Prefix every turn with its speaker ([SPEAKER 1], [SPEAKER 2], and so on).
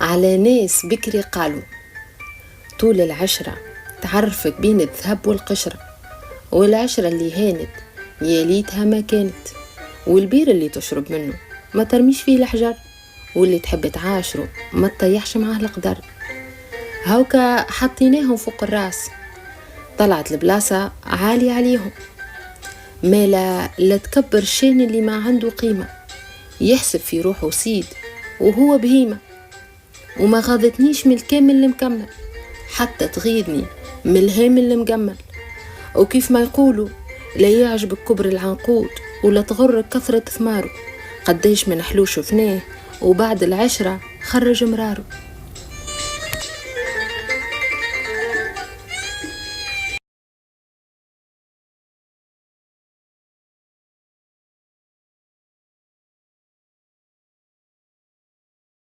[SPEAKER 1] على ناس بكري قالوا طول العشرة تعرفك بين الذهب والقشرة، والعشرة اللي هانت يا ليتها ما كانت، والبير اللي تشرب منه ما ترميش فيه الحجر، واللي تحب تعاشره ما تطيحش معاه القدر. هاوكا حطيناهم فوق الراس، طلعت البلاصة عالية عليهم. لا تكبر الشين اللي ما عنده قيمة، يحسب في روحه سيد وهو بهيمة. وما غاضتنيش من الكامل المكمل، حتى تغيظني من الهام المجمل. وكيف ما يقولوا لا يعجبك كبر العنقود ولا تغرك كثرة ثماره، قديش من حلو شفناه وبعد العشرة خرج مراره.